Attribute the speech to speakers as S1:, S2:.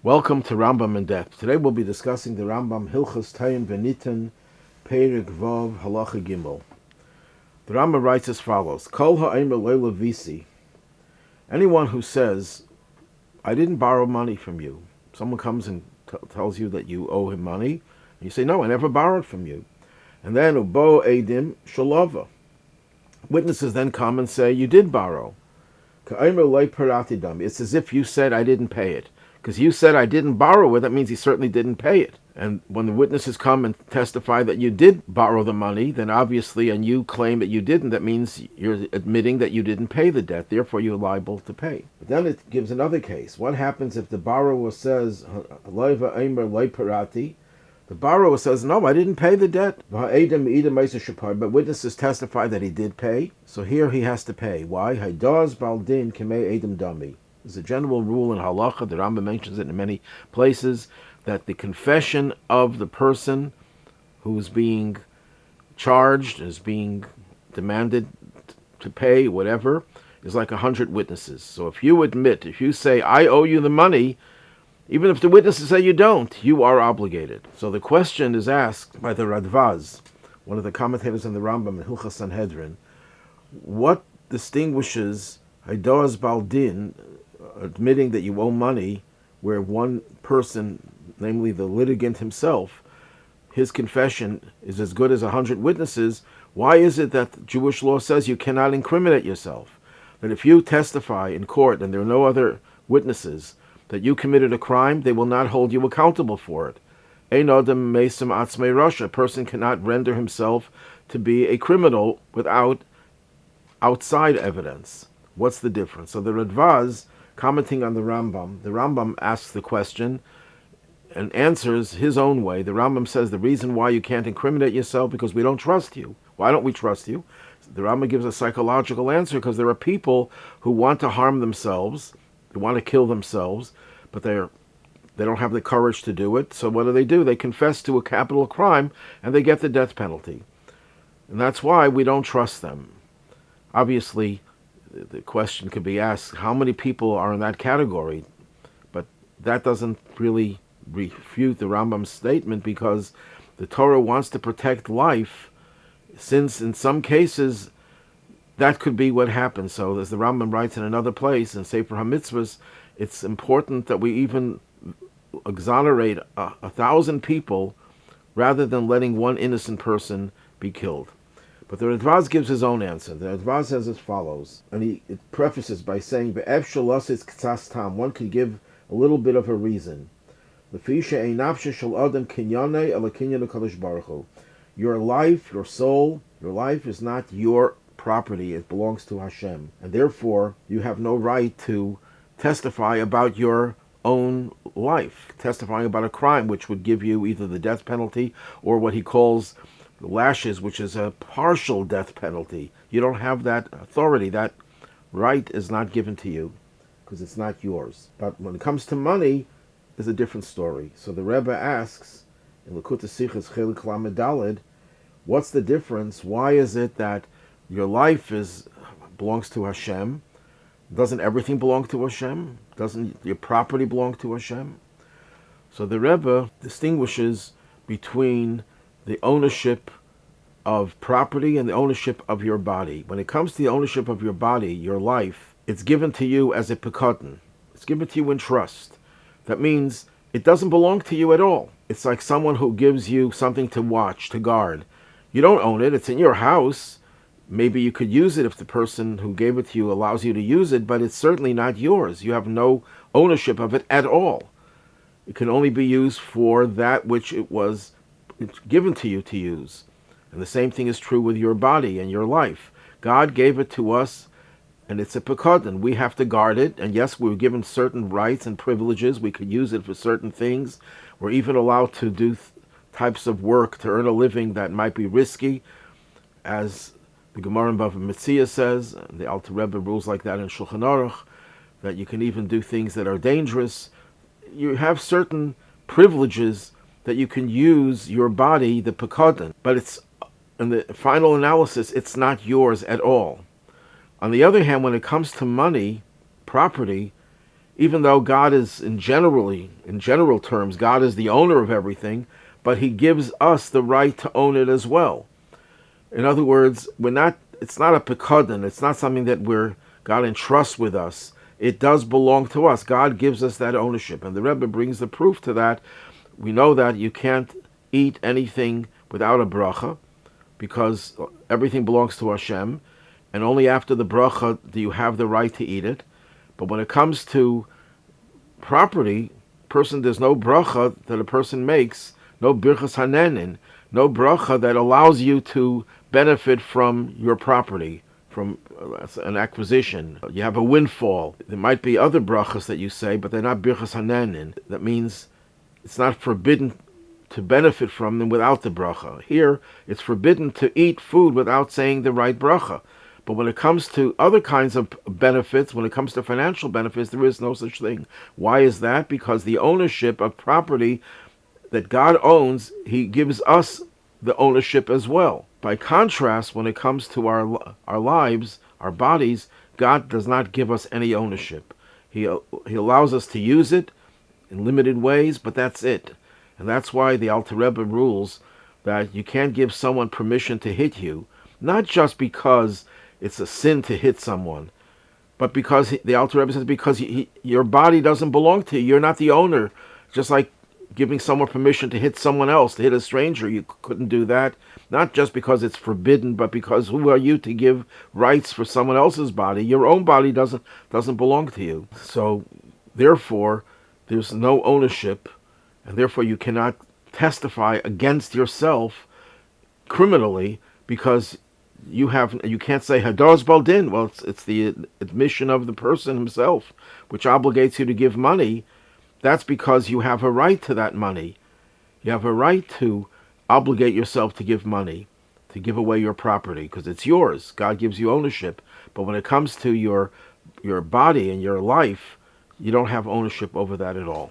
S1: Welcome to Rambam in Depth. Today we'll be discussing the Rambam Hilchos Tayin V'Nitin Perek Vav Halacha Gimel. The Rambam writes as follows: Kol ha'omer lo levisi. Anyone who says, "I didn't borrow money from you," someone comes and tells you that you owe him money, and you say, "No, I never borrowed from you," and then ubo edim shalava. Witnesses then come and say, "You did borrow." Ka'omer lo parati dam. It's as if you said, "I didn't pay it." Because you said I didn't borrow it, that means he certainly didn't pay it. And when the witnesses come and testify that you did borrow the money, then obviously, and you claim that you didn't, that means you're admitting that you didn't pay the debt, therefore you're liable to pay. But then it gives another case. What happens if the borrower says, the borrower says, "No, I didn't pay the debt," but witnesses testify that he did pay, so here he has to pay. Why? There's a general rule in halacha, the Rambam mentions it in many places, that the confession of the person who's being charged, is being demanded to pay, whatever, is like 100 witnesses. So if you admit, if you say, "I owe you the money," even if the witnesses say you don't, you are obligated. So the question is asked by the Radvaz, one of the commentators in the Rambam in Hilchos Sanhedrin, what distinguishes Haidoaz Baldin, admitting that you owe money, where one person, namely the litigant himself, his confession is as good as 100 witnesses? Why is it that Jewish law says you cannot incriminate yourself? That if you testify in court and there are no other witnesses that you committed a crime, they will not hold you accountable for it. Ein adam mesim atzmei rasha. A person cannot render himself to be a criminal without outside evidence. What's the difference? So the Radvaz, commenting on the Rambam asks the question and answers his own way. The Rambam says the reason why you can't incriminate yourself because we don't trust you. Why don't we trust you? The Rambam gives a psychological answer because there are people who want to harm themselves, who want to kill themselves, but they don't have the courage to do it. So what do? They confess to a capital crime and they get the death penalty. And that's why we don't trust them. Obviously, the question could be asked, how many people are in that category? But that doesn't really refute the Rambam's statement, because the Torah wants to protect life, since in some cases that could be what happens. So as the Rambam writes in another place in Sefer HaMitzvahs, it's important that we even exonerate 1,000 people rather than letting one innocent person be killed. But the Radvaz gives his own answer. The Radvaz says as follows, and he prefaces by saying, one could give a little bit of a reason. Your life, your soul, your life is not your property, it belongs to Hashem. And therefore, you have no right to testify about your own life, testifying about a crime which would give you either the death penalty or what he calls lashes, which is a partial death penalty. You don't have that authority. That right is not given to you because it's not yours. But when it comes to money, is a different story. So the Rebbe asks in Likutei Sichos Chelik Lamed Daled, what's the difference? Why is it that your life belongs to Hashem? Doesn't everything belong to Hashem? Doesn't your property belong to Hashem? So the Rebbe distinguishes between the ownership of property and the ownership of your body. When it comes to the ownership of your body, your life, it's given to you as a pekaton. It's given to you in trust. That means it doesn't belong to you at all. It's like someone who gives you something to watch, to guard. You don't own it. It's in your house. Maybe you could use it if the person who gave it to you allows you to use it, but it's certainly not yours. You have no ownership of it at all. It can only be used for that which it's given to you to use. And the same thing is true with your body and your life. God gave it to us, and it's a pekadon. We have to guard it. And yes, we were given certain rights and privileges. We could use it for certain things. We're even allowed to do types of work to earn a living that might be risky, as the Gemara in Bava Metzia says, and the Alter Rebbe rules like that in Shulchan Aruch, that you can even do things that are dangerous. You have certain privileges that you can use your body, the pekadon, but it's, in the final analysis, it's not yours at all. On the other hand, when it comes to money, property, even though God is in general terms, God is the owner of everything, but he gives us the right to own it as well. In other words, it's not a pekadon, it's not something that God entrusts with us. It does belong to us. God gives us that ownership. And the Rebbe brings the proof to that. We know that you can't eat anything without a bracha, because everything belongs to Hashem, and only after the bracha do you have the right to eat it. But when it comes to property, there's no bracha that a person makes, no birchas hanenin, no bracha that allows you to benefit from your property, from an acquisition. You have a windfall. There might be other brachas that you say, but they're not birchas hanenin. That means it's not forbidden to benefit from them without the bracha. Here, it's forbidden to eat food without saying the right bracha. But when it comes to other kinds of benefits, when it comes to financial benefits, there is no such thing. Why is that? Because the ownership of property that God owns, he gives us the ownership as well. By contrast, when it comes to our lives, our bodies, God does not give us any ownership. He allows us to use it in limited ways, but that's it. And that's why the Alter Rebbe rules that you can't give someone permission to hit you, not just because it's a sin to hit someone, but because the Alter Rebbe says because your body doesn't belong to you. You're not the owner. Just like giving someone permission to hit someone else, to hit a stranger, you couldn't do that. Not just because it's forbidden, but because who are you to give rights for someone else's body? Your own body doesn't belong to you. So therefore, there's no ownership, and therefore you cannot testify against yourself criminally, because you can't say Hadar's Baldin. Well, it's the admission of the person himself, which obligates you to give money. That's because you have a right to that money. You have a right to obligate yourself to give money, to give away your property, because it's yours. God gives you ownership. But when it comes to your body and your life, you don't have ownership over that at all.